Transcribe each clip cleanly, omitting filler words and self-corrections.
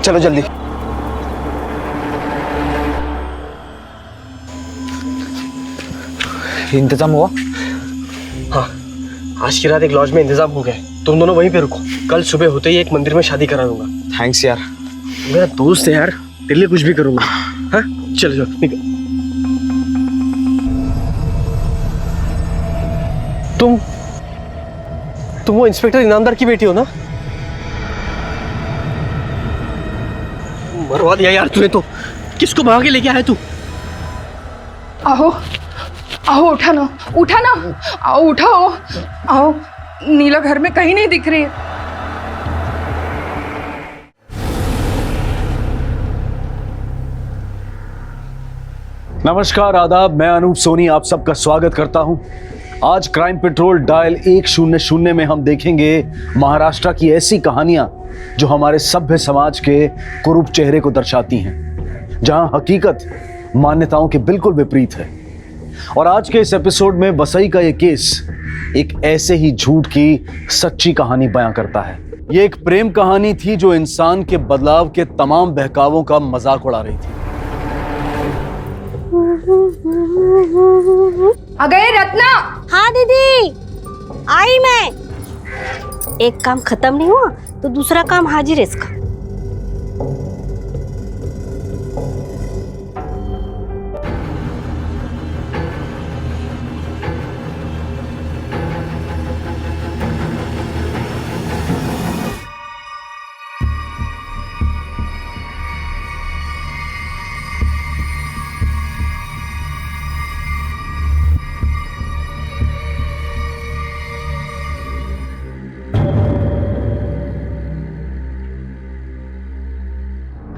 चलो जल्दी। इंतजाम हुआ? हाँ, आज की रात एक लॉज में इंतजाम हो गया है। तुम दोनों वहीं पे रुको, कल सुबह होते ही एक मंदिर में शादी करा दूंगा। थैंक्स यार। मेरा दोस्त है यार, तेरे लिए कुछ भी करूंगा। हाँ चलो चलो निकल। तुम वो इंस्पेक्टर इनामदार की बेटी हो ना? मरवा दिया यार तूने तो। किसको भगा के लेके आया तू? आओ आओ, उठा ना उठा ना, आओ उठाओ, आओ। नीला घर में कहीं नहीं दिख रही है। नमस्कार, आदाब। मैं अनूप सोनी आप सबका स्वागत करता हूं। आज क्राइम पेट्रोल डायल 100 में हम देखेंगे महाराष्ट्र की ऐसी कहानियां जो हमारे सभ्य समाज के कुरूप चेहरे को दर्शाती हैं, जहां हकीकत मान्यताओं के बिल्कुल विपरीत है। और आज के इस एपिसोड में वसई का ये केस एक ऐसे ही झूठ की सच्ची कहानी बयां करता है। ये एक प्रेम कहानी थी जो इंसान के बदलाव के तमाम बहकावों का मजाक उड़ा रही थी। आ गए रत्ना? हाँ दीदी, आई मैं। एक काम खत्म नहीं हुआ तो दूसरा काम हाजिर है इसका।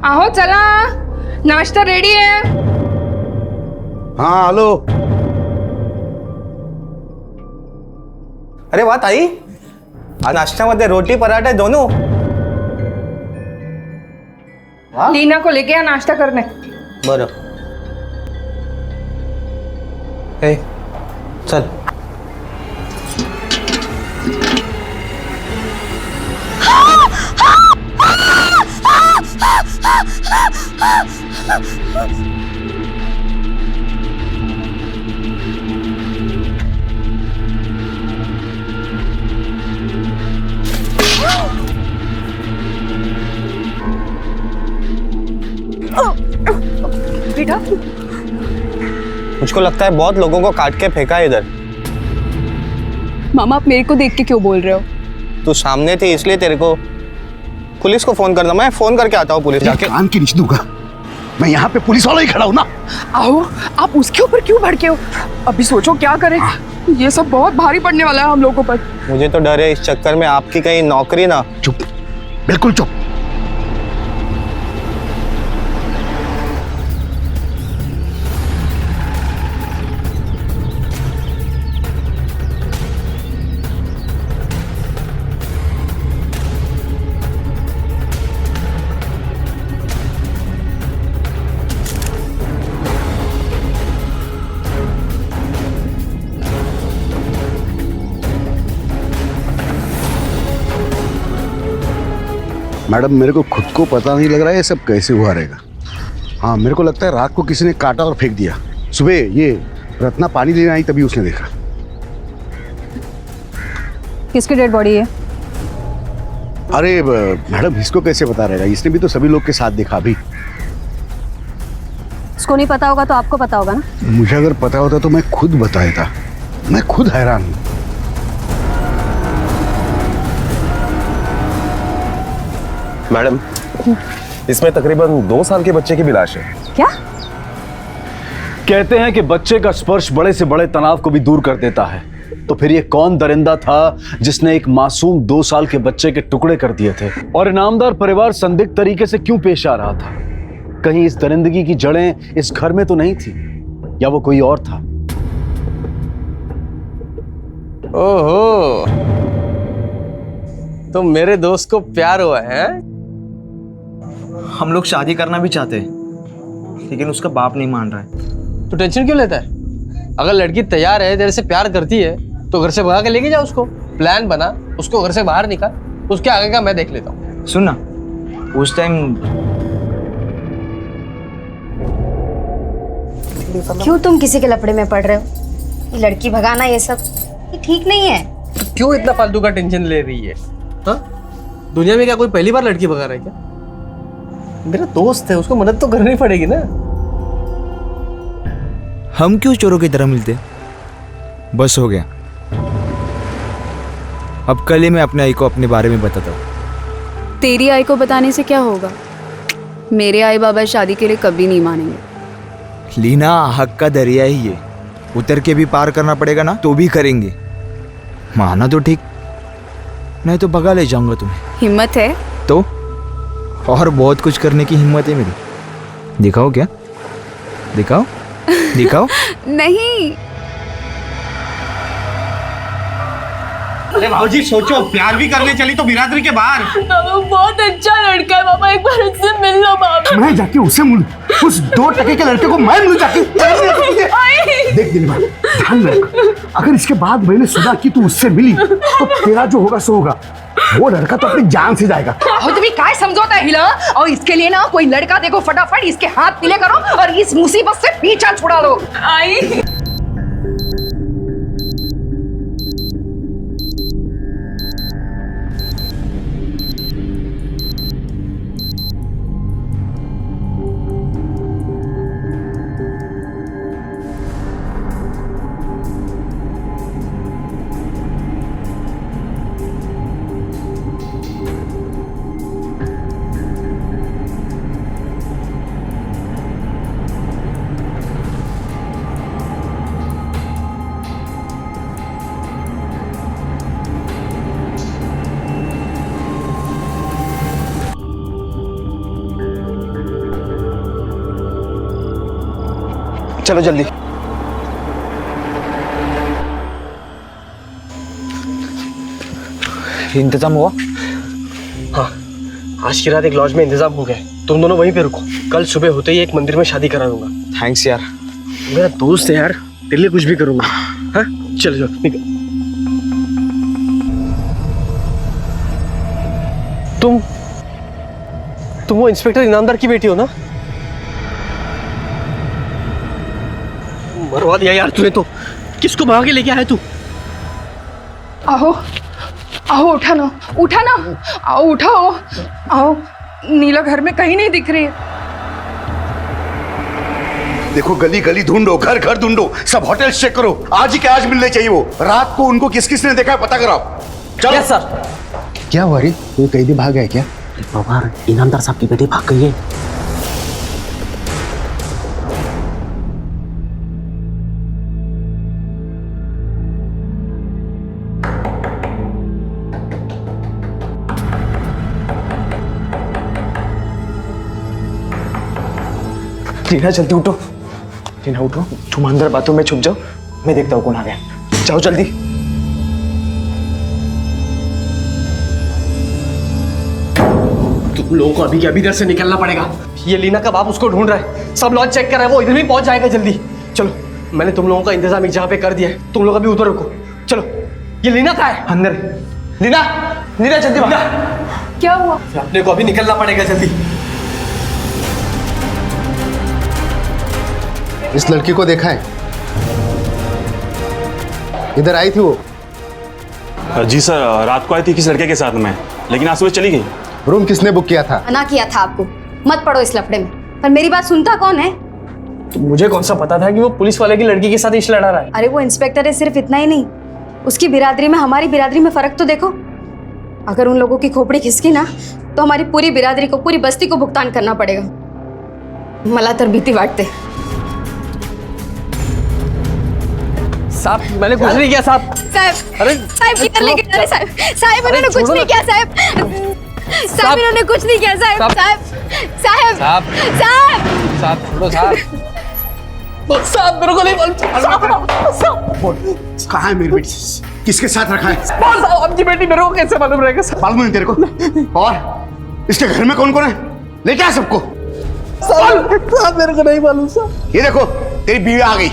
आओ चला, नाश्ता रेडी है। हाँ हेलो। अरे वाह ताई, आज नाश्त्यामध्ये रोटी पराठे दोनों। लीना को लेके आ नाश्ता करने। बरं। ए चल। बेटा, मुझको लगता है बहुत लोगों को काट के फेंका है इधर। मामा आप मेरे को देख के क्यों बोल रहे हो? तू सामने थी इसलिए तेरे को पुलिस को फोन करना। मैं फोन करके आता हूँ पुलिस जाके। कान की नीचे दूंगा मैं, यहाँ पे पुलिस वाला ही खड़ा हूँ ना। आओ, आप उसके ऊपर क्यों भड़के हो? अभी सोचो क्या करें। ये सब बहुत भारी पड़ने वाला है हम लोगों पर। मुझे तो डर है इस चक्कर में आपकी कहीं नौकरी ना। चुप, बिल्कुल चुप। मैडम, मेरे को खुद को पता नहीं लग रहा है ये सब कैसे हुआ रहेगा। हाँ, मेरे को लगता है रात को किसी ने काटा और फेंक दिया। सुबह ये रत्ना पानी लेने आई तभी उसने देखा। किसकी डेड बॉडी है? अरे मैडम, इसको कैसे पता रहेगा? इसने भी तो सभी लोग के साथ देखा अभी। इसको नहीं पता होगा तो आपको पता होगा ना। मुझे अगर पता होता तो मैं खुद बताया था। मैं खुद हैरान हूँ। मैडम, इसमें तकरीबन 2 साल के बच्चे की भी लाश है। क्या कहते हैं कि बच्चे का स्पर्श बड़े से बड़े तनाव को भी दूर कर देता है। तो फिर ये कौन दरिंदा था जिसने एक मासूम 2 साल के बच्चे के टुकड़े कर दिए थे? और इनामदार परिवार संदिग्ध तरीके से क्यों पेश आ रहा था? कहीं इस दरिंदगी की जड़ें इस घर में तो नहीं थी, या वो कोई और था? ओहो, तो मेरे दोस्त को प्यार हुआ है? हम लोग शादी करना भी चाहते हैं, लेकिन उसका बाप नहीं मान रहा है। तो टेंशन क्यों लेता है? अगर लड़की तैयार है, तेरे से प्यार करती है, तो घर से भगा के लेके जा उसको। प्लान बना, उसको घर से बाहर निकाल, उसके आगे का मैं देख लेता हूँ। सुन ना, उस टाइम क्यों तुम किसी के लफड़े में पड़ रहे हो? ये लड़की भगाना ये सब ये ठीक नहीं है। तो क्यों इतना फालतू का टेंशन ले रही है? हाँ, दुनिया में क्या कोई पहली बार लड़की भगा रहा है क्या? मेरा दोस्त है, उसको मदद तो करनी पड़ेगी ना। हम क्यों चोरों की तरह मिलते? बस हो गया। अब कल ही मैं अपने आई को अपने बारे में बताता हूँ। तेरी आई को बताने से क्या होगा? मेरे आई बाबा शादी के लिए कभी नहीं मानेंगे। लीना, हक का दरिया ही ये, उतर के भी पार करना पड़ेगा ना तो भी करेंगे। माना तो ठीक, नहीं तो भगा ले जाऊंगा तुम्हें। हिम्मत है तो और बहुत कुछ करने की हिम्मत है मेरी। दिखाओ क्या? दिखाओ दिखाओ। नहीं। अरे भाजी सोचो, प्यार भी करने चली तो बिरादरी के बाहर। वो बहुत अच्छा लड़का है पापा, एक बार उससे मिल लो पापा। मैं जाके उससे मिलूं? उस 2 टके के लड़के को मैं मिलूं जाके? देख दिलवा, ध्यान रख, अगर इसके बाद मैंने सुना कि तू उससे मिली तो तेरा जो होगा सो होगा। वो लड़का तो अपनी जान से जाएगा। अहो तुम्ही काय समझौता है हिला? और इसके लिए ना कोई लड़का देखो, फटाफट इसके हाथ पीले करो और इस मुसीबत से पीछा छुड़ा लो। आई चलो जल्दी। इंतजाम हुआ? हाँ, आज की रात एक लॉज में इंतजाम हो गया। तुम दोनों वहीं पे रुको, कल सुबह होते ही एक मंदिर में शादी करा दूंगा। थैंक्स यार। मेरा दोस्त है यार, तेरे लिए कुछ भी करूंगा। हाँ, चलो चलो निकल। तुम वो इंस्पेक्टर इनामदार की बेटी हो ना? मरवा दिया यार तूने तो। किसको भगा के लेके आया तू? आओ आओ, उठा ना, उठा ना, आओ उठाओ, आओ। नीला घर में कहीं नहीं दिख रही है। देखो, गली गली ढूंढो, घर घर ढूंढो, सब होटल चेक करो, आज ही के आज मिलने चाहिए। वो रात को उनको किस किस ने देखा है पता कराओ। चलो सर। क्या हुआ रे? कोई कैदी भाग गया क्या? बाबा, इनामदार साहब की बेटी भाग गई है। लीना जल्दी उठो, लीना उठो, तुम अंदर बातों में छुप जाओ, मैं देखता हूँ कौन आ गया। जाओ जल्दी। तुम लोगों को अभी के अभी इधर से निकलना पड़ेगा। ये लीना का बाप उसको ढूंढ रहा है, सब लॉज चेक कर रहा है, वो इधर भी पहुंच जाएगा जल्दी। चलो, मैंने तुम लोगों का इंतजाम एक जगह पे कर दिया है, तुम लोग अभी उधर रुको। चलो, ये लीना कहाँ है? अंदर। लीना, लीना जल्दी लीना, क्या हुआ? अपने को अभी निकलना पड़ेगा जल्दी। इस लड़की को देखा है? इधर आई थी वो? जी सर, रात को आई थी किस लड़के के साथ में, लेकिन आज सुबह चली गई। रूम किसने बुक किया था? मना किया था आपको, मत पड़ो इस लफड़े में। पर मेरी बात सुनता कौन है? तो मुझे कौन सा पता था कि वो पुलिस वाले की लड़की के साथ इश्क लड़ा रहा है। अरे वो इंस्पेक्टर है, सिर्फ इतना ही नहीं, उसकी बिरादरी में हमारी बिरादरी में फर्क तो देखो। अगर उन लोगों की खोपड़ी खिसकी ना तो हमारी पूरी बिरादरी को, पूरी बस्ती को भुगतान करना पड़ेगा। मला तर भीती वाटते। साहब, मैंने कुछ नहीं किया साहब। साहब, अरे साहब किधर लेके जा रहे? साहब, साहब इन्होंने कुछ नहीं किया। साहब, साहब इन्होंने कुछ नहीं किया। साहब, साहब, साहब, साहब, साहब छोड़ो साहब। साहब मेरे को नहीं मालूम। कहाँ है मेरी बेटी? किसके साथ रखा है? साहब, आपकी बेटी मेरे को कैसे मालूम रहेगा साहब? मालूम नहीं तेरे को? और इसके घर में कौन कौन है? लेके आ सबको। साहब मेरे को नहीं मालूम साहब। ये देखो, तेरी बीवी आ गई।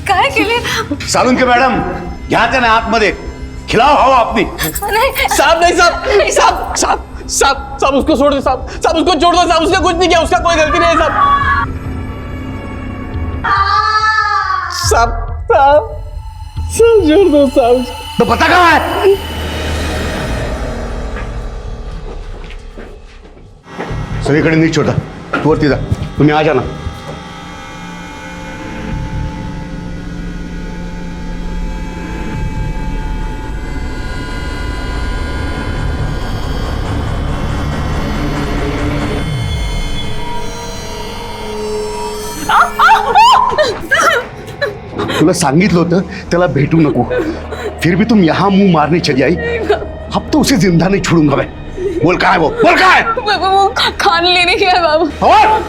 काय केले? सालून के मॅडम, घ्या त्यांना आतमध्ये, खिलाओ हवा अपनी। साहब नहीं साहब साहब साहब साहब साहब उसको छोड़ दो साहब साहब उसको छोड़ दो साहब उसने कुछ नहीं किया उसका कोई गलती नहीं है साहब साहब साहब साहब छोड़ दो साहब तो पता कहाँ है? सगळीकडे नीट छोटा तू वरती जा, तुम्ही आ जाना। तुला सांगितलं होतं त्याला भेटू नको, फिर भी तुम यहाँ मुंह मारने चली आई। अब तो उसे जिंदा नहीं छोड़ूंगा मैं। बोल कहाँ है वो, बोल कहाँ है? वो खाने लेने गया है बाबू। और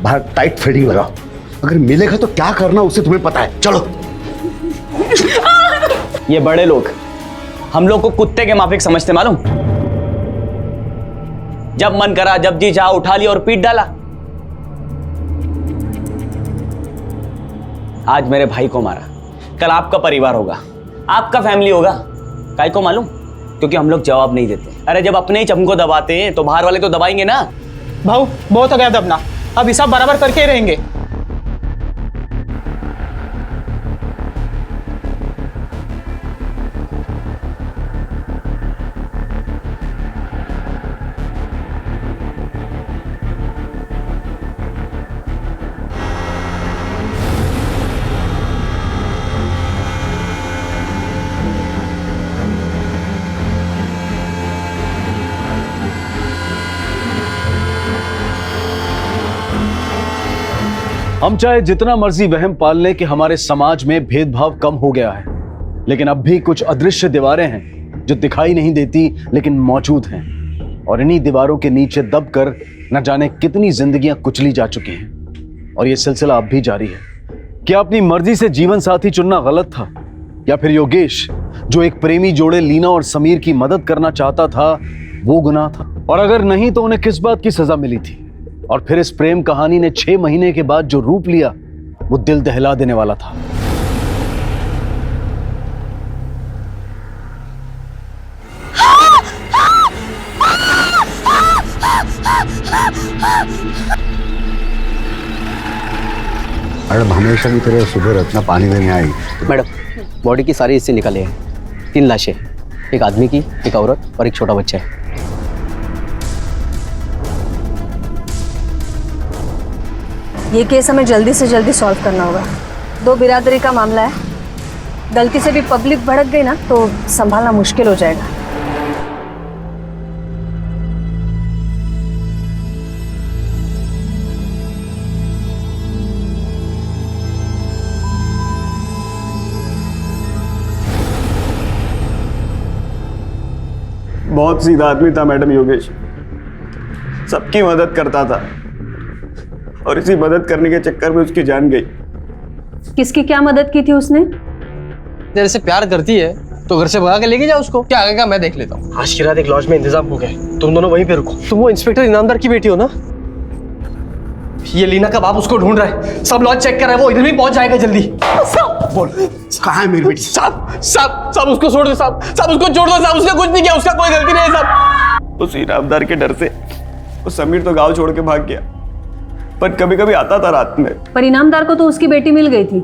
बाहर टाइट फिटिंग लगाओ, अगर मिलेगा तो क्या करना उसे तुम्हें पता है। चलो। ये बड़े लोग हम लोग को कुत्ते के माफिक समझते मालूम। जब मन करा जब जी चाहा उठा लिया और पीट डाला। आज मेरे भाई को मारा, कल आपका परिवार होगा, आपका फैमिली होगा। काहे को मालूम? क्योंकि हम लोग जवाब नहीं देते। अरे जब अपने ही चमको दबाते हैं तो बाहर वाले तो दबाएंगे ना। भाऊ बहुत हो गया दबना, अब हिसाब बराबर करके ही रहेंगे। हम चाहे जितना मर्जी वहम पाल लें कि हमारे समाज में भेदभाव कम हो गया है, लेकिन अब भी कुछ अदृश्य दीवारें हैं जो दिखाई नहीं देती लेकिन मौजूद हैं। और इन्हीं दीवारों के नीचे दबकर न जाने कितनी जिंदगियां कुचली जा चुकी हैं। और ये सिलसिला अब भी जारी है। क्या अपनी मर्जी से जीवन साथी चुनना गलत था, या फिर योगेश जो एक प्रेमी जोड़े लीना और समीर की मदद करना चाहता था वो गुनाह था? और अगर नहीं तो उन्हें किस बात की सजा मिली थी? और फिर इस प्रेम कहानी ने 6 महीने के बाद जो रूप लिया वो दिल दहला देने वाला था। मैडम हमेशा की तरह सुबह रत्ना पानी देने आई। मैडम बॉडी की सारी हिस्से निकले हैं। 3 लाशें, एक आदमी की, एक औरत और एक छोटा बच्चा है। ये केस हमें जल्दी से जल्दी सॉल्व करना होगा। 2 बिरादरी का मामला है, गलती से भी पब्लिक भड़क गई ना तो संभालना मुश्किल हो जाएगा। बहुत सीधा आदमी था मैडम योगेश, सबकी मदद करता था और इसी मदद करने के चक्कर में उसकी जान गई। किसकी क्या मदद की थी उसने? तेरे से प्यार करती है तो घर से भगा के लेके जाओ उसको। क्या आगे का मैं देख लेता हूँ। आज की रात एक लॉज में इंतजाम हो गया, तुम दोनों वहीं पे रुको। तुम वो इंस्पेक्टर इनामदार की बेटी हो ना? ये लीना का बाप उसको ढूंढ रहा है, सब लॉज चेक कर रहा है, वो इधर भी पहुंच जाएगा जल्दी। बोल कहाँ है मेरी बेटी? साहब साहब साहब उसको छोड़ दो साहब साहब उसको छोड़ दो साहब उसने कुछ नहीं किया उसका कोई गलती नहीं है साहब। उस इनामदार के डर से वो समीर तो गांव छोड़ के भाग गया, पर कभी कभी आता था रात में। पर इनामदार को तो उसकी बेटी मिल गई थी,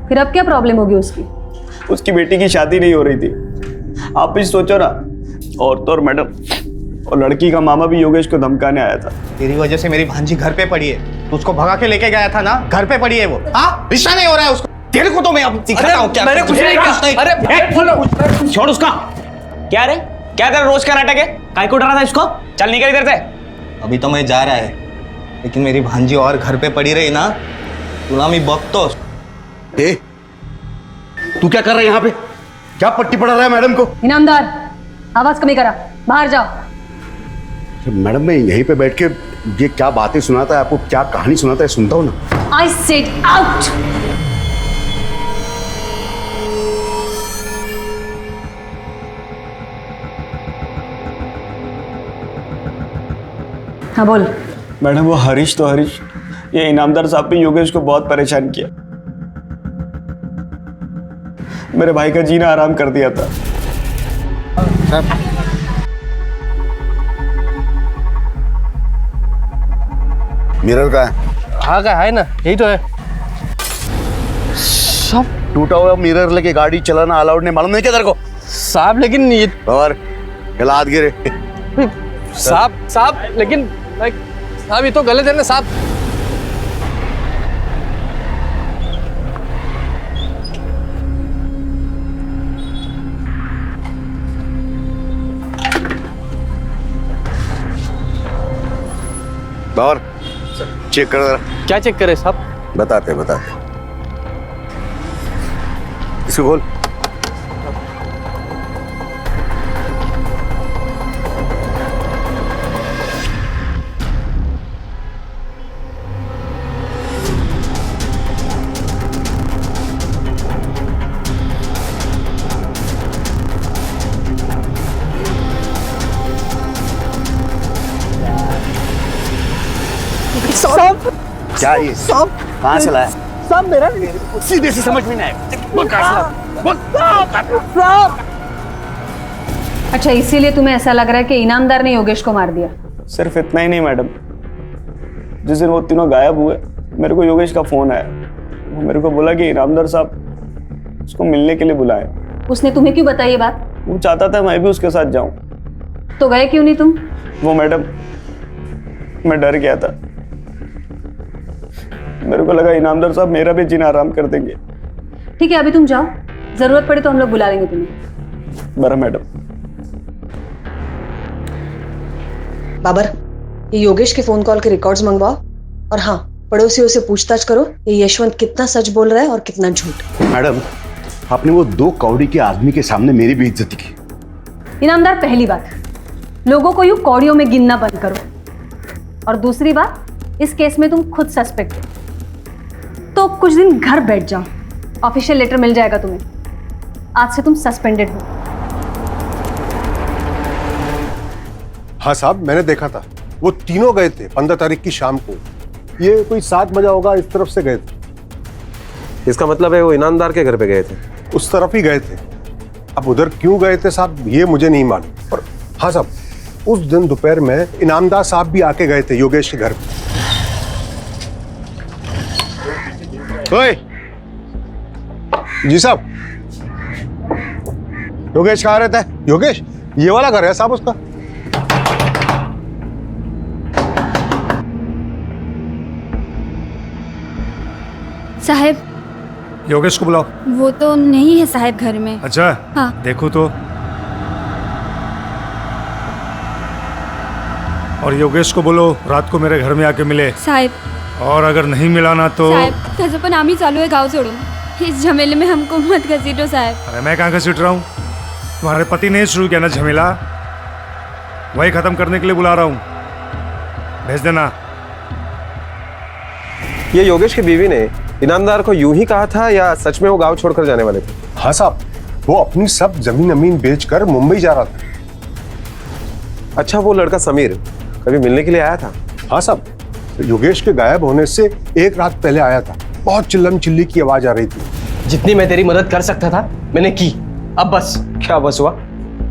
फिर अब क्या प्रॉब्लम होगी उसकी? उसकी बेटी की शादी नहीं हो रही थी। आप भी सोचो ना, और तो और मैडम और लड़की का मामा भी योगेश को धमकाने आया था। तेरी वजह से मेरी भांजी घर पे पड़ी है, तो उसको भगा के लेके गया था ना, घर पे पड़ी है वो। हाँ रिश्ता नहीं हो रहा है उसको। तेरे को तो मैं अब सिखाता हूँ क्या। मैंने कुछ नहीं किया। अरे छोड़ उसका। क्या रे, क्या तेरा रोज का नाटक है? काय को डरा था इसको? चल निकल इधर से। अभी तो मैं जा रहा है, लेकिन मेरी भांजी और घर पे पड़ी रही ना, तुला मी बघतो। ए, तू क्या कर रहा है यहाँ पे? क्या पट्टी पड़ा रहा है मैडम को? इनामदार आवाज कमी करा, बाहर जाओ। मैडम मैं यहीं पे बैठ के ये क्या बातें सुनाता है आपको, क्या कहानी सुनाता है सुनता हूँ ना। I said out. हाँ बोल। मैडम वो हरीश तो हरीश, ये इनामदार साहब ने योगेश को बहुत परेशान किया। मेरे भाई का जीना आराम कर दिया था। मिरर का है? हाँ का है ना, यही तो है। सब टूटा हुआ मिरर लेके गाड़ी चलाना अलाउड नहीं, मालूम नहीं क्या तेरे को? साहब लेकिन ये और हाथ गिरे। साहब लेकिन साहब ये तो गलत है ना साहब। और चेक कर जरा। क्या चेक करे साहब? बताते इसको खोल। क्या ये कहाँ से लाया? साहब मेरा सीधे से समझ में नहीं आया। अच्छा, इसीलिए तुम्हें ऐसा लग रहा है कि इनामदार ने योगेश को मार दिया? सिर्फ इतना ही नहीं मैडम, जिस दिन वो तीनों गायब हुए मेरे को योगेश का फोन आया। वो मेरे को बोला कि इनामदार साहब उसको मिलने के लिए बुलाए। उसने तुम्हें क्यों बताई ये बात? वो चाहता था मैं भी उसके साथ जाऊं। तो गए क्यों नहीं तुम? वो मैडम, मैं डर गया था। मेरे को लगा इनामदार साहब मेरा भी जीना आराम कर देंगे। ठीक है, अभी तुम जाओ, जरूरत पड़े तो हम लोग बुला लेंगे तुम्हें। बरा मैडम। बाबर, ये योगेश के फोन कॉल के रिकॉर्ड्स मंगवाओ और हाँ, पड़ोसियों से पूछताछ करो ये यशवंत कितना सच बोल रहा है और कितना झूठ। मैडम, आपने वो 2 कौड़ी के आदमी के सामने मेरी भी इज्जत की। इनामदार, पहली बात, लोगों को यूं कौड़ियों में गिनना बंद करो। और दूसरी बात, इस केस में तुम खुद सस्पेक्ट हो, तो कुछ दिन घर बैठ जाओ, ऑफिशियल लेटर मिल जाएगा तुम्हें। आज से तुम सस्पेंडेड हो। हाँ साहब, मैंने देखा था, वो तीनों गए थे 15 तारीख की शाम को। ये कोई 7 बजा होगा, इस तरफ से गए थे। इसका मतलब है वो इनामदार के घर पे गए थे? उस तरफ ही गए थे। अब उधर क्यों गए थे साहब, ये मुझे नहीं मालूम। और हाँ साहब, उस दिन दोपहर में इनामदार साहब भी आके गए थे योगेश के घर पे। ओए जी साहब, योगेश कहाँ रहता है? योगेश, ये वाला घर है साहब उसका। साहब, योगेश को बुलाओ। वो तो नहीं है साहब घर में। अच्छा, हाँ। देखो तो। और योगेश को बोलो रात को मेरे घर में आके मिले। साहब, और अगर नहीं मिला ना तो साहब, पण आम्ही चालू है गाँव छोड़ून। इस झमेले में हमको मत घसीटो साहब। अरे मैं कहाँ घसीट रहा हूँ? तुम्हारे पति ने शुरू किया ना झमेला, वही खत्म करने के लिए बुला रहा हूँ। भेज देना। ये योगेश की बीवी ने इनामदार को यूं ही कहा था या सच में वो गांव छोड़कर जाने वाले थे? हाँ साहब, वो अपनी सब जमीन अमीन बेचकर मुंबई जा रहा था। अच्छा, वो लड़का समीर कभी मिलने के लिए आया था? हाँ साहब, योगेश के गायब होने से 1 रात पहले आया था। बहुत चिल्लम चिल्ली की आवाज आ रही थी। जितनी मैं तेरी मदद कर सकता था मैंने की, अब बस। क्या बस हुआ?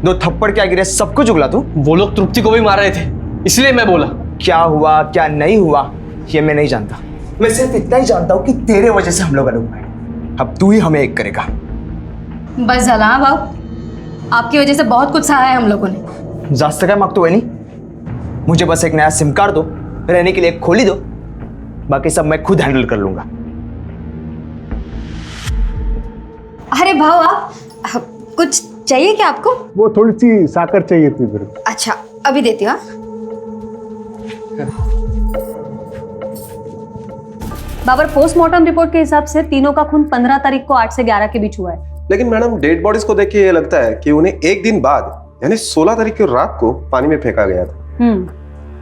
2 थप्पड़ क्या गिरे, सब कुछ उगला तू? वो लोग तृप्ति को भी मार रहे थे, इसलिए मैं बोला। क्या हुआ क्या नहीं हुआ ये मैं नहीं जानता। मैं सिर्फ इतना ही जानता हूँ कि तेरे वजह से हम लोग अलग हुए। अब तू ही हमें एक करेगा। बस झाला हाँ भाऊ, आपकी वजह से बहुत कुछ सहा है हम लोगों ने। जास्त काय मागतो वहिनी? मुझे बस एक नया सिम कार्ड दो, रहने के लिए एक खोली दो, बाकी सब मैं खुद हैंडल कर लूंगा। अरे भाऊ, आप कुछ चाहिए क्या आपको? वो थोड़ी सी साकर चाहिए थी मेरे को। अच्छा, अभी देती हूँ। बाबर, पोस्टमार्टम रिपोर्ट के हिसाब से तीनों का खून 15 तारीख को 8 से 11 के बीच हुआ है। लेकिन मैडम, डेड बॉडीज को देख के ये लगता है कि उन्हें एक दिन बाद यानी 16 तारीख की रात को पानी में फेंका गया था।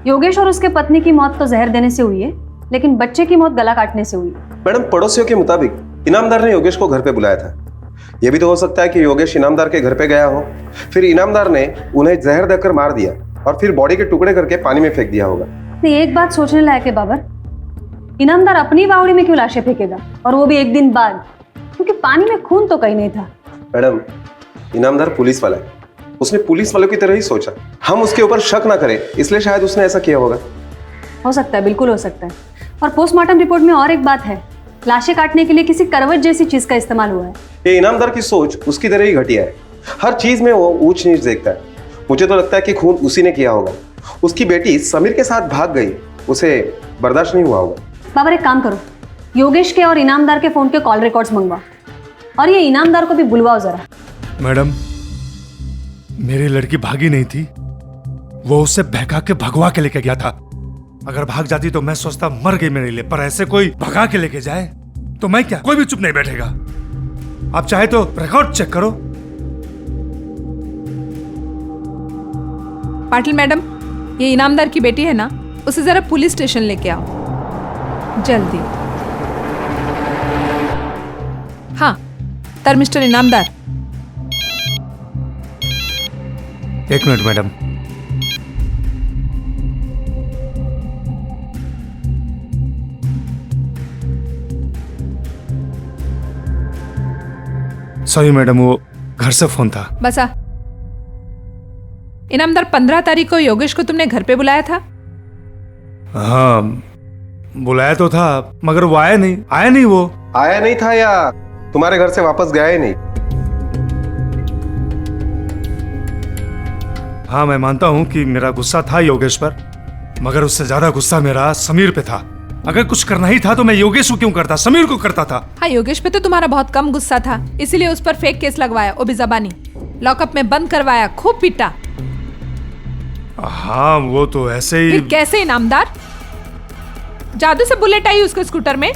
योगेश और उसके पत्नी की मौत तो जहर देने से हुई है, लेकिन बच्चे की मौत गला काटने से हुई। मैडम, पड़ोसियों के मुताबिक इनामदार ने योगेश को घर पे बुलाया था। यह भी तो हो सकता है कि योगेश इनामदार के घर पे गया हो, फिर इनामदार ने उन्हें जहर देकर मार दिया और फिर बॉडी के टुकड़े करके पानी में फेंक दिया होगा। एक बात सोचने लायक है बाबर, इनामदार अपनी बावड़ी में क्यों लाशें फेंकेगा, और वो भी एक दिन बाद? क्योंकि पानी में खून तो कहीं नहीं था। मैडम, इनामदार पुलिस वाला है, उसने पुलिस वालों की तरह ही सोचा। हम उसके ऊपर शक ना करें, इसलिए शायद उसने ऐसा किया होगा। हो सकता है, बिल्कुल हो सकता है। और पोस्टमार्टम रिपोर्ट में और एक बात है, लाशें काटने के लिए किसी करवट जैसी चीज का इस्तेमाल हुआ है। ये इनामदार की सोच उसकी तरह ही घटिया है। हर चीज में वो ऊंच नीच देखता है। मुझे तो लगता है कि खून उसी ने किया होगा। उसकी बेटी समीर के साथ भाग गई, उसे बर्दाश्त नहीं हुआ होगा। बाबर एक काम करो, योगेश के और इनामदार के फोन के कॉल रिकॉर्ड्स मंगवाओ और ये इनामदार को भी बुलवाओ जरा। मैडम, मेरी लड़की भागी नहीं थी, वो उसे बहका के भगवा के लेके गया था। अगर भाग जाती तो मैं सोचता मर गई मेरे लिए, पर ऐसे कोई भगा के लेके जाए तो मैं क्या, कोई भी चुप नहीं बैठेगा। आप चाहे तो रिकॉर्ड चेक करो। पाटिल मैडम, ये इनामदार की बेटी है ना, उसे जरा पुलिस स्टेशन लेके आओ जल्दी। हाँ, तर मिस्टर इनामदार। एक मिनट मैडम। सॉरी मैडम, वो घर से फोन था। बसा। इनामदार, 15 तारीख को योगेश को तुमने घर पे बुलाया था? हाँ, बुलाया तो था, मगर वो आया नहीं। वो आया नहीं था या तुम्हारे घर से वापस गया ही नहीं? हाँ, मैं मानता हूं कि मेरा गुस्सा था योगेश पर, मगर उससे ज्यादा गुस्सा मेरा समीर पे था। अगर कुछ करना ही था तो मैं योगेश को क्यों करता, समीर को करता था। हाँ, योगेश पे तो तुम्हारा बहुत कम गुस्सा था, इसीलिए उस पर फेक केस लगवाया, वो भी जबानी। लॉकअप में बंद करवाया, खूब पीटा। हाँ, वो तो ऐसे ही। फिर कैसे इनामदार? जादू से बुलेट आई उसके स्कूटर में?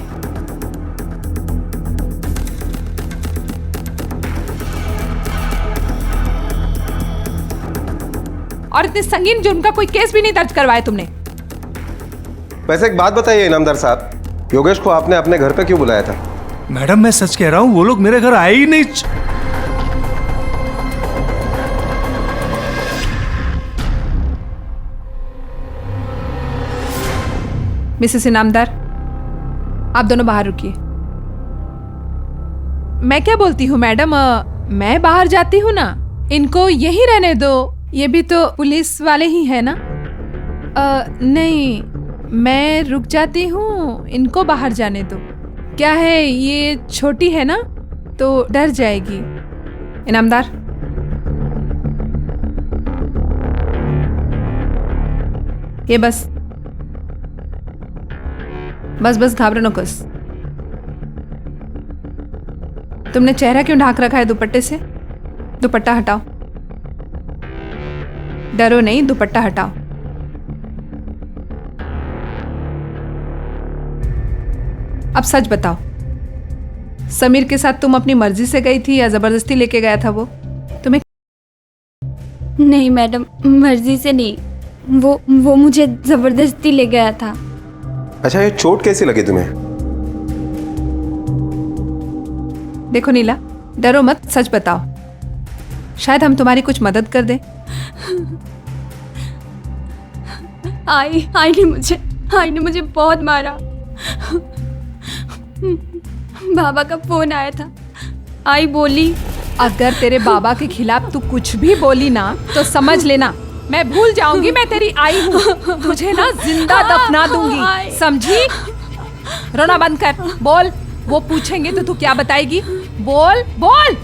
और इतने संगीन जुर्म का कोई केस भी नहीं दर्ज करवाया तुमने। वैसे एक बात बताइए इनामदार साहब, योगेश को आपने अपने घर पे क्यों बुलाया था? मैडम, मैं सच कह रहा हूं, वो लोग मेरे घर आए ही नहीं। मिसेस इनामदार, आप दोनों बाहर रुकिए। मैं क्या बोलती हूँ मैडम, मैं बाहर जाती हूँ ना, इनको यहीं रहने दो, ये भी तो पुलिस वाले ही है ना। नहीं, मैं रुक जाती हूँ, इनको बाहर जाने दो। क्या है, ये छोटी है ना तो डर जाएगी। इनामदार, ये बस घाबरो नको। तुमने चेहरा क्यों ढाक रखा है दुपट्टे से? दुपट्टा हटाओ। डरो नहीं, दुपट्टा हटाओ। अब सच बताओ, समीर के साथ तुम अपनी मर्जी से गई थी या जबरदस्ती लेके गया था वो तुम्हें? नहीं मैडम, मर्जी से नहीं, वो मुझे जबरदस्ती ले गया था। अच्छा, ये चोट कैसी लगी तुम्हें? देखो नीला, डरो मत, सच बताओ, शायद हम तुम्हारी कुछ मदद कर दें। आई ने मुझे बहुत मारा। बाबा का फोन आया था, आई बोली अगर तेरे बाबा के खिलाफ तू कुछ भी बोली ना तो समझ लेना मैं भूल जाऊंगी मैं तेरी आई हूँ, तुझे ना जिंदा दफना दूंगी, समझी? रोना बंद कर, बोल। वो पूछेंगे तो तू क्या बताएगी? बोल बोल।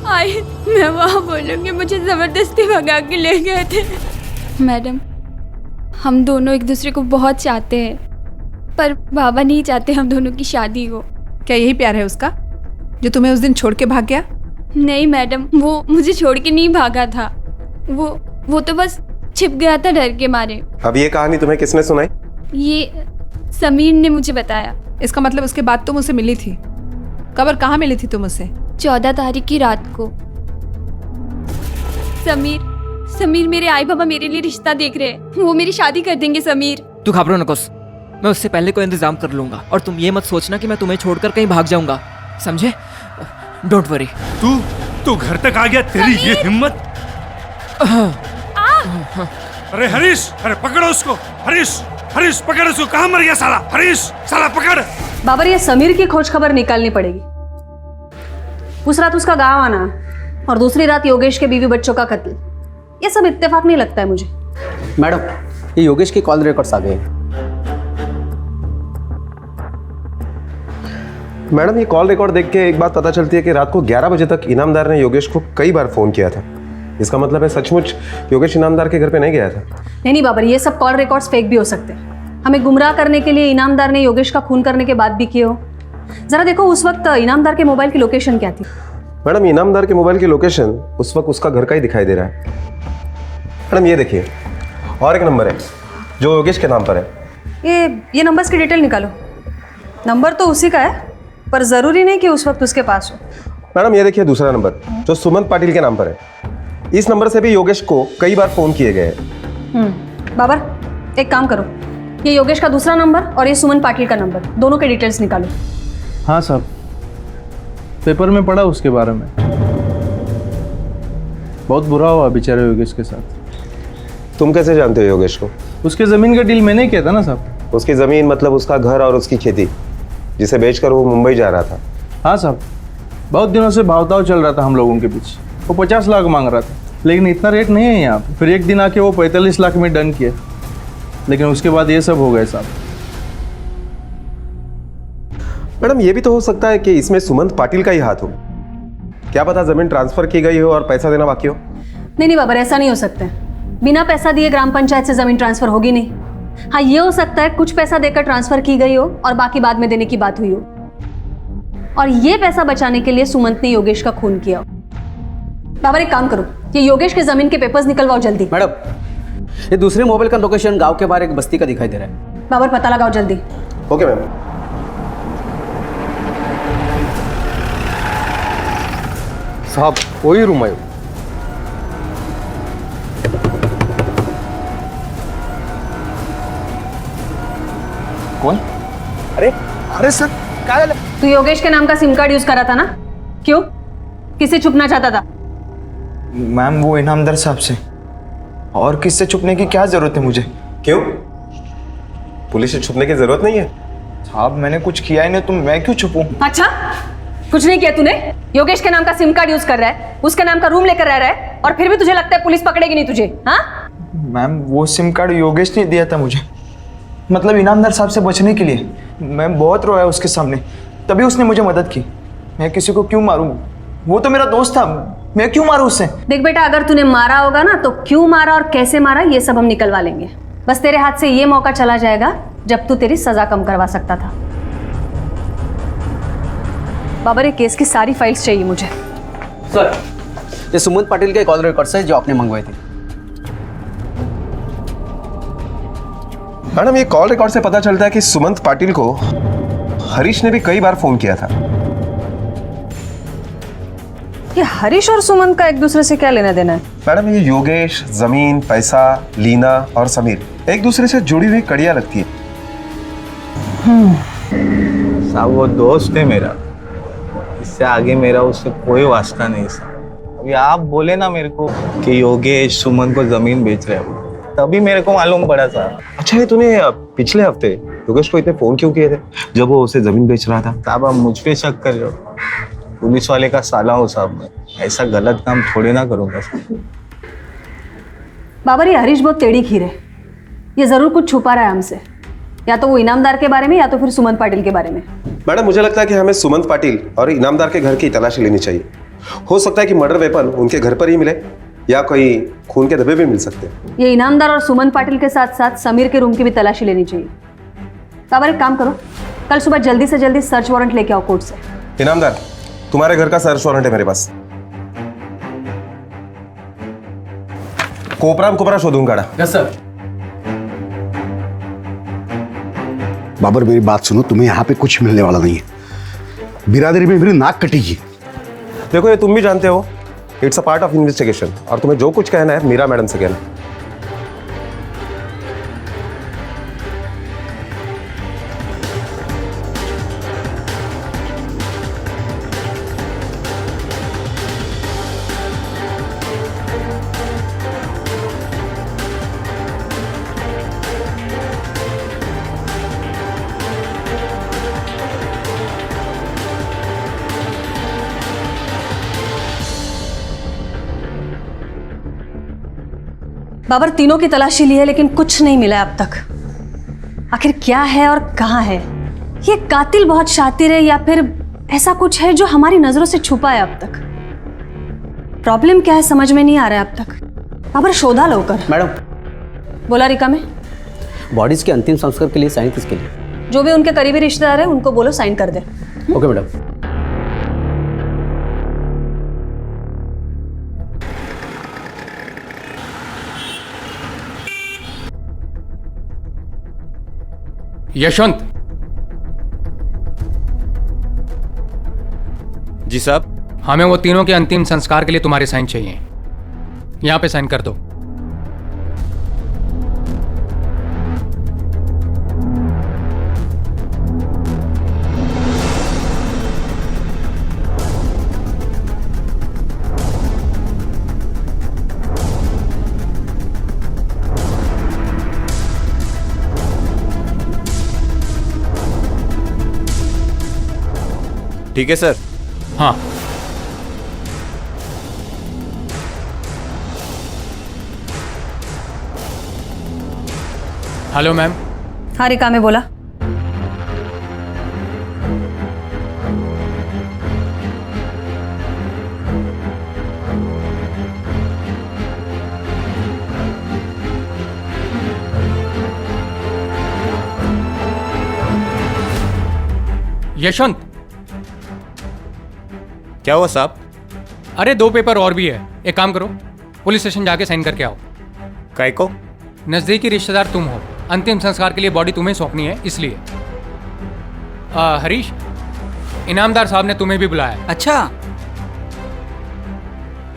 आई, मैं वहाँ बोलूँगी मुझे जबरदस्ती भगा के ले गए थे। मैडम, हम दोनों एक दूसरे को बहुत चाहते हैं, पर बाबा नहीं चाहते हम दोनों की शादी हो। क्या यही प्यार है उसका जो तुम्हें उस दिन छोड़ के भाग गया? नहीं मैडम, वो मुझे छोड़ के नहीं भागा था, वो तो बस छिप गया था डर के मारे। अब ये कहानी तुम्हें किसने सुनाई? ये समीर ने मुझे बताया। इसका मतलब उसके बाद तुम उसे मिली थी? कब और कहाँ मिली थी तुम उससे? 14 तारीख की रात को। समीर मेरे आई बाबा मेरे लिए रिश्ता देख रहे हैं, वो मेरी शादी कर देंगे। समीर, तू घबरो नकोस, मैं उससे पहले कोई इंतजाम कर लूंगा, और तुम ये मत सोचना कि मैं तुम्हें छोड़कर कहीं भाग जाऊंगा, समझे? Don't worry. तू घर तक आ गया, तेरी ये हिम्मत? अरे हरीश, अरे पकड़ो उसको। हरीश पकड़ उसको। कहाँ मर गया साला? हरीश, साला पकड़। बाबर, ये समीर की खोज खबर निकालनी पड़ेगी। उस रात उसका गाँव आना और दूसरी रात योगेश के बीवी बच्चों का कत्ल, ये सब इत्तेफाक नहीं लगता है मुझे। मैडम, ये योगेश की कॉल रिकॉर्ड्स आ गए हैं। मैडम, ये कॉल रिकॉर्ड देख के एक बात पता चलती है कि रात को 11 बजे तक इनामदार ने योगेश को कई बार फोन किया था। इसका मतलब है सचमुच योगेश इनामदार के घर पे नहीं गया था। नहीं बाबर, ये सब कॉल रिकॉर्ड्स फेक भी हो सकते हैं। हमें गुमराह करने के लिए इनामदार ने योगेश का खून करने के बाद भी किए हो। जरा देखो उस वक्त इनामदार के मोबाइल की लोकेशन क्या थी। मैडम, इनामदार के मोबाइल की लोकेशन उस वक्त उसका घर का ही दिखाई दे रहा है। मैडम ये देखिए, और एक नंबर है जो योगेश के नाम पर है। ये नंबर्स की डिटेल निकालो। नंबर तो उसी का है, पर जरूरी नहीं कि उस वक्त उसके पास हो। मैडम ये देखिए दूसरा नंबर जो सुमंत पाटिल के नाम पर है। इस नंबर से भी योगेश को कई बार फोन किए गए हैं। बाबर, एक काम करो, ये योगेश का दूसरा नंबर और ये सुमन पाटिल का नंबर, दोनों के डिटेल्स निकालो। हाँ साहब, पेपर में पढ़ा उसके बारे में। बहुत बुरा हुआ बेचारे योगेश के साथ। तुम कैसे जानते हो योगेश को? उसके ज़मीन का डील मैंने किया था ना साहब। उसकी ज़मीन मतलब उसका घर और उसकी खेती, जिसे बेचकर वो मुंबई जा रहा था। हाँ साहब, बहुत दिनों से भावताव चल रहा था हम लोगों के बीच। वो 50 लाख मांग रहा था, लेकिन इतना रेट नहीं है यहाँ पे। फिर एक दिन आके वो 45 लाख में डन किया, लेकिन उसके बाद ये सब हो गए साहब। मैडम, ये भी तो हो सकता है कि इसमें सुमंत पाटिल का ही हाथ हो। क्या पता जमीन ट्रांसफर की गई हो और पैसा देना बाकी हो। नहीं बाबर, ऐसा नहीं हो सकता है। बिना पैसा दिए ग्राम पंचायत से जमीन ट्रांसफर होगी नहीं। हाँ, ये हो सकता है कुछ पैसा देकर ट्रांसफर की गई हो और बाकी बाद में देने की बात हुई हो, और ये पैसा बचाने के लिए सुमंत ने योगेश का खून किया हो। बाबर, एक काम करो, ये योगेश के जमीन के पेपर्स निकलवाओ जल्दी। मैडम, ये दूसरे मोबाइल का लोकेशन गांव के बाहर एक बस्ती का दिखाई दे रहा है। बाबर, पता लगाओ जल्दी। Okay ma'am. साहब, वही रूम है। कौन? अरे सर, क्या है? तू योगेश के नाम का सिम कार्ड यूज करा था ना? क्यों? किसे छुपना चाहता था? मैम, वो इनामदार साहब से। और किससे छुपने की क्या जरूरत है मुझे? क्यों? पुलिस से छुपने की जरूरत नहीं है। साहब, मैंने कुछ किया ही नहीं, तो मैं क्यों छुपूं? अच्छा, कुछ नहीं किया तूने? योगेश के नाम का सिम कार्ड यूज कर रहा है, उसके नाम का रूम लेकर रह रहा है, और फिर भी तुझे लगता है पुलिस पकड़ेगी नहीं तुझे? हाँ मैम, वो सिम कार्ड योगेश ने दिया था मुझे, मतलब इनामदार साहब से बचने के लिए। मैं बहुत रोया उसके सामने, तभी उसने मुझे मदद की। मैं किसी को क्यों मारूं? वो तो मेरा दोस्त था, मैं क्यों मारूं उससे? देख बेटा, अगर तूने मारा होगा ना तो क्यों मारा और कैसे मारा ये सब हम निकलवा लेंगे। बस तेरे हाथ से ये मौका चला जाएगा जब तू तेरी सजा कम करवा सकता था। बाबर, ये केस की सारी फाइल्स चाहिए मुझे। सर, ये सुमंत पाटिल के कॉल रिकॉर्ड्स है जो आपने मंगवाए थे। मैडम, ये कॉल रिकॉर्ड से पता चलता है कि सुमंत पाटिल को हरीश ने भी कई बार फोन किया था। ये हरीश और सुमंत का एक दूसरे से क्या लेना देना है? मैडम, ये योगेश, जमीन, पैसा, लीना और समीर एक दूसरे से जुड़ी हुई कड़ियां लगती है। साहब, वो दोस्त है मेरा, इससे आगे मेरा उससे कोई वास्ता नहीं साहब। अभी आप बोले ना मेरे को कि योगेश सुमन को जमीन बेच रहे हैं, तभी मेरे को मालूम पड़ा साहब। अच्छा, ये तूने पिछले हफ्ते योगेश को इतने फोन क्यों किए थे जब वो उसे जमीन बेच रहा था? साहब, आप मुझ पे शक कर रहे हो? पुलिस वाले का साला हो साहब, मैं ऐसा गलत काम थोड़ी ना करूंगा साहब। बाबर, ये हरीश बहुत टेढ़ी खीर है। ये जरूर कुछ छुपा रहा है हमसे, या तो वो इनामदार के बारे में या तो फिर सुमंत पाटिल के बारे में। मैडम, मुझे लगता है कि हमें सुमंत पाटिल और इनामदार के घर की तलाशी लेनी चाहिए। हो सकता है कि मर्डर वेपन उनके घर पर ही मिले या कोई खून के धब्बे भी मिल सकते हैं। ये इनामदार और सुमंत पाटिल के साथ साथ समीर के रूम की भी तलाशी लेनी चाहिए। बाबर, एक काम करो, कल सुबह जल्दी से जल्दी सर्च वारंट लेके आओ कोर्ट से। इनामदार, तुम्हारे घर का सर्च वारंट है मेरे पास। कोपरा शोधूंगा। Yes sir. बाबर, मेरी बात सुनो, तुम्हें यहाँ पे कुछ मिलने वाला नहीं है। बिरादरी में मेरी नाक कटेगी। देखो, ये तुम भी जानते हो, it's a part of investigation, और तुम्हें जो कुछ कहना है मीरा मैडम से कहना। बाबर, तीनों की तलाशी ली है लेकिन कुछ नहीं मिला अब तक। आखिर क्या है और कहाँ है? ये कातिल बहुत शातिर है या फिर ऐसा कुछ है जो हमारी नजरों से छुपा है अब तक? प्रॉब्लम क्या है समझ में नहीं आ रहा है अब तक। बाबर शोधा लो कर। मैडम बोला रिका में बॉडीज के अंतिम संस्कार के लिए साइन किसके लिए? जो भी उनके करीबी रिश्तेदार है उनको बोलो साइन कर दे। Okay madam. यशवंत। जी साहब। हमें वो तीनों के अंतिम संस्कार के लिए तुम्हारे साइन चाहिए। यहां पे साइन कर दो। ठीक है सर। हाँ। Hello ma'am. हाँ रिका में बोला। यशवंत। क्या हुआ साहब? अरे 2 पेपर और भी है। एक काम करो, पुलिस स्टेशन जाके साइन करके आओ। काय को? नजदीकी रिश्तेदार तुम हो, अंतिम संस्कार के लिए बॉडी तुम्हें सौंपनी है इसलिए। हरीश, इनामदार साहब ने तुम्हें भी बुलाया। अच्छा।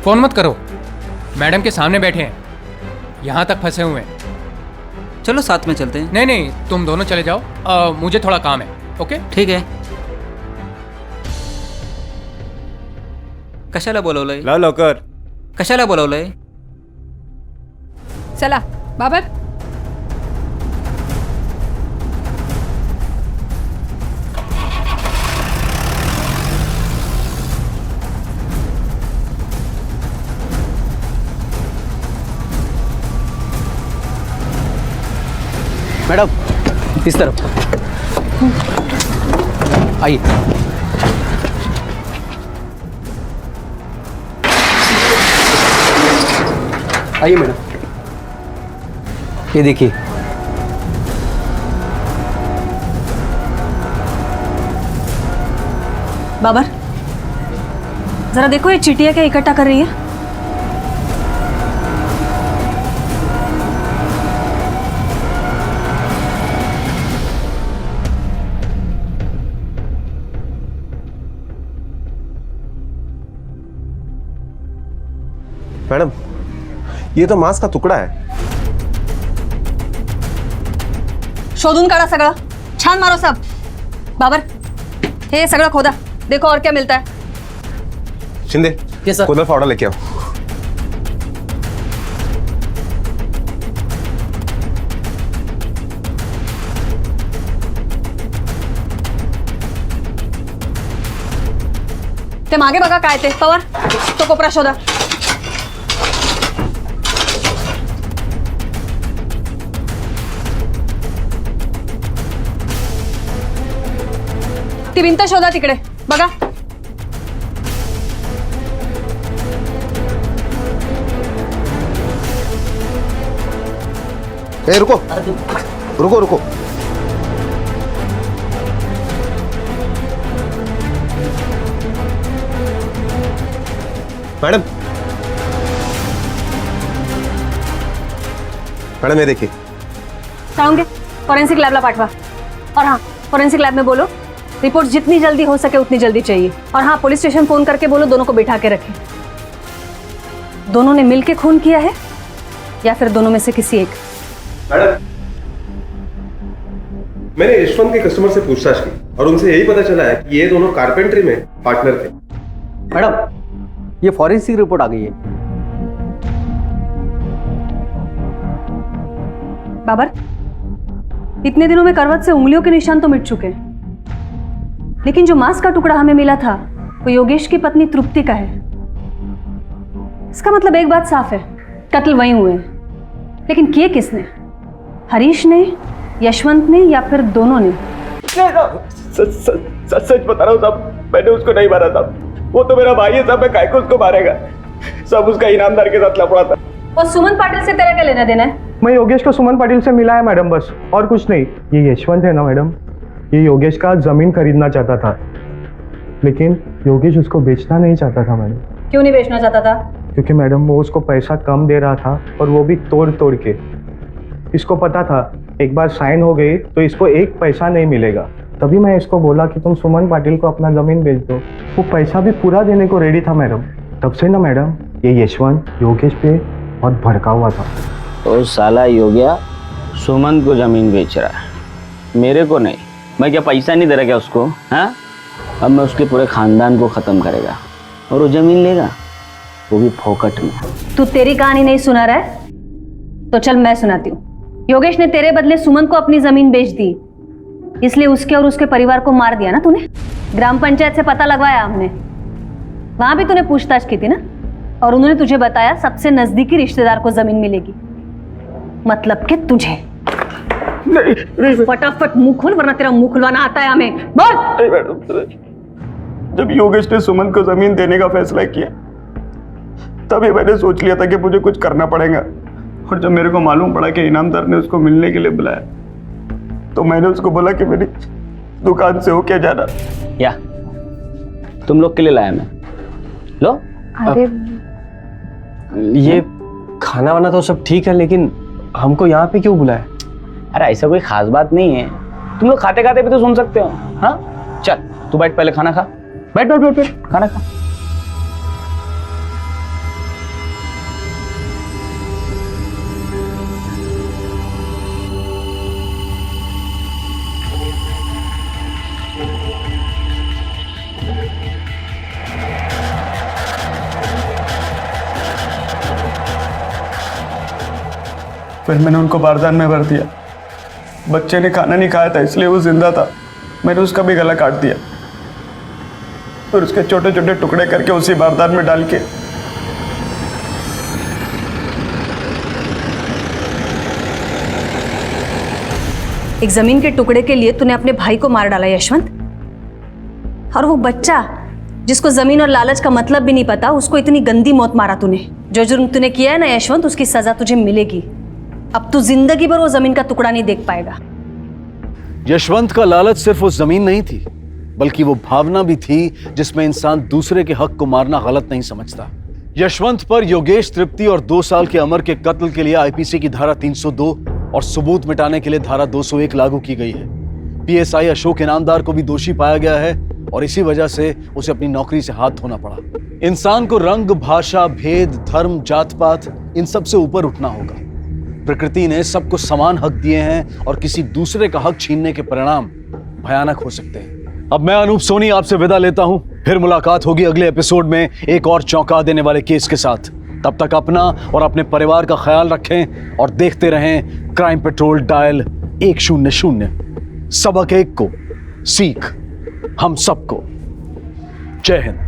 फोन मत करो, मैडम के सामने बैठे हैं, यहां तक फंसे हुए हैं। चलो साथ में चलते हैं। नहीं नहीं, तुम दोनों चले जाओ, मुझे थोड़ा काम है। ओके ठीक है। कशाला बोलवलंय? लाव लवकर। कशाला बोलवलंय? चला बाबर। मैडम इस तरफ आइए। आइए मैडम, ये देखिए। बाबर जरा देखो ये चीटियां क्या इकट्ठा कर रही है। मैडम ये तो मांस का टुकड़ा है। शोधून काढा सगळं, छान मारो सब। बाबर हे सगळं खोदा, देखो और क्या मिलता है। शिंदे कोदल फावड़ा लेके आओ। ते मागे बघा काय ते। पवार तो कोपरा शोधा। ती भिंत शोधा तिकडे बघा। ए रुको रुको रुको। मैडम मैडम ये देखिए। साळुंखे फॉरेंसिक लैब ला पाठवा। और हाँ फॉरेंसिक लैब में बोलो रिपोर्ट जितनी जल्दी हो सके उतनी जल्दी चाहिए। और हाँ पुलिस स्टेशन फोन करके बोलो दोनों को बिठा के रखें। दोनों ने मिलके खून किया है या फिर दोनों में से किसी एक? मैडम मैंने यशवंत के कस्टमर से पूछताछ की और उनसे यही पता चला है कि ये दोनों कारपेंट्री में पार्टनर थे। मैडम ये फॉरेंसिक रिपोर्ट आ गई है। बाबर इतने दिनों में करवट से उंगलियों के निशान तो मिट चुके हैं, लेकिन जो मांस का टुकड़ा हमें मिला था वो योगेश की पत्नी तृप्ति का है। इसका मतलब एक बात साफ है, कत्ल वहीं हुए हैं। लेकिन किए किसने? हरीश ने, यशवंत ने या फिर दोनों ने? सच बता रहा हूँ साहब, मैंने उसको नहीं मारा था। वो तो मेरा भाई है साहब, मैं काहे को उसको मारेगा? सब उसका इनामदार के साथ लफड़ा था। वो सुमन पाटिल से तेरा क्या लेना देना है? मैं योगेश को सुमन पाटिल से मिला है मैडम, बस और कुछ नहीं। ये यशवंत है ना मैडम, ये योगेश का जमीन खरीदना चाहता था, लेकिन योगेश उसको बेचना नहीं चाहता था मैडम। क्यों नहीं बेचना चाहता था? क्योंकि मैडम वो उसको पैसा कम दे रहा था, और वो भी तोड़ तोड़ के। इसको पता था एक बार साइन हो गई तो इसको एक पैसा नहीं मिलेगा, तभी मैं इसको बोला कि तुम सुमन पाटिल को अपना जमीन बेच दो। वो पैसा भी पूरा देने को रेडी था मैडम। तब से ना मैडम ये यशवंत योगेश पे बहुत भड़का हुआ था। तो साला योगिया सुमन को जमीन बेच रहा है, मेरे को नहीं। मैं क्या पैसा नहीं दे रहा क्या उसको? हाँ, अब मैं उसके पूरे खानदान को खत्म करेगा और वो जमीन लेगा, वो भी फोकट में। तू तेरी कहानी नहीं सुना रहा है तो चल मैं सुनाती हूँ। योगेश ने तेरे बदले सुमन को अपनी जमीन बेच दी, इसलिए उसके और उसके परिवार को मार दिया ना तूने। ग्राम पंचायत से पता लगवाया हमने, वहां भी तूने पूछताछ की थी ना, और उन्होंने तुझे बताया सबसे नजदीकी रिश्तेदार को जमीन मिलेगी, मतलब कि तुझे। फटाफट मुंह खोल, वरना तेरा मुंह खुलवाना आता है हमें। बोल। नहीं मैडम, जब योगेश ने सुमन को जमीन देने का फैसला किया तभी मैंने सोच लिया था कि मुझे कुछ करना पड़ेगा। और जब मेरे को मालूम पड़ा कि इनामदार ने उसको मिलने के लिए बुलाया तो मैंने उसको बोला कि मेरी दुकान से होके जाना। या तुम लोग के लिए लाया मैं, लो। अरे ये खाना वाना तो सब ठीक है, लेकिन हमको यहाँ पे क्यों बुलाया? अरे ऐसा कोई खास बात नहीं है, तुम लोग खाते खाते भी तो सुन सकते हो। हाँ चल तू बैठ, पहले खाना खा। बैठ बैठ बैठ बैठ, खाना खा। फिर मैंने उनको बारदान में भर दिया। बच्चे ने खाना नहीं खाया था इसलिए वो जिंदा था, मैंने उसका भी गला काट दिया, फिर उसके छोटे छोटे टुकड़े करके उसी बारदान में डाल के एक जमीन के टुकड़े के लिए तूने अपने भाई को मार डाला यशवंत, और वो बच्चा जिसको जमीन और लालच का मतलब भी नहीं पता, उसको इतनी गंदी मौत मारा तूने। जो जुर्म तूने किया है ना यशवंत, उसकी सजा तुझे मिलेगी। अब तू जिंदगी भर वो जमीन का टुकड़ा नहीं देख पाएगा। यशवंत का लालच सिर्फ वो जमीन नहीं थी, बल्कि वो भावना भी थी जिसमें इंसान दूसरे के हक को मारना गलत नहीं समझता। यशवंत पर योगेश तृप्ति और 2 साल के अमर के कत्ल के लिए आईपीसी की धारा 302 और सबूत मिटाने के लिए धारा 201 लागू की गई है। पीएसआई अशोक इनामदार को भी दोषी पाया गया है और इसी वजह से उसे अपनी नौकरी से हाथ धोना पड़ा। इंसान को रंग, भाषा, भेद, धर्म, जात पात इन सब से ऊपर उठना होगा। प्रकृति ने सबको समान हक दिए हैं और किसी दूसरे का हक छीनने के परिणाम भयानक हो सकते हैं। अब मैं अनूप सोनी आपसे विदा लेता हूं, फिर मुलाकात होगी अगले एपिसोड में एक और चौंका देने वाले केस के साथ। तब तक अपना और अपने परिवार का ख्याल रखें और देखते रहें क्राइम पेट्रोल डायल 100। सबक एक को सीख हम सबको। जय हिंद।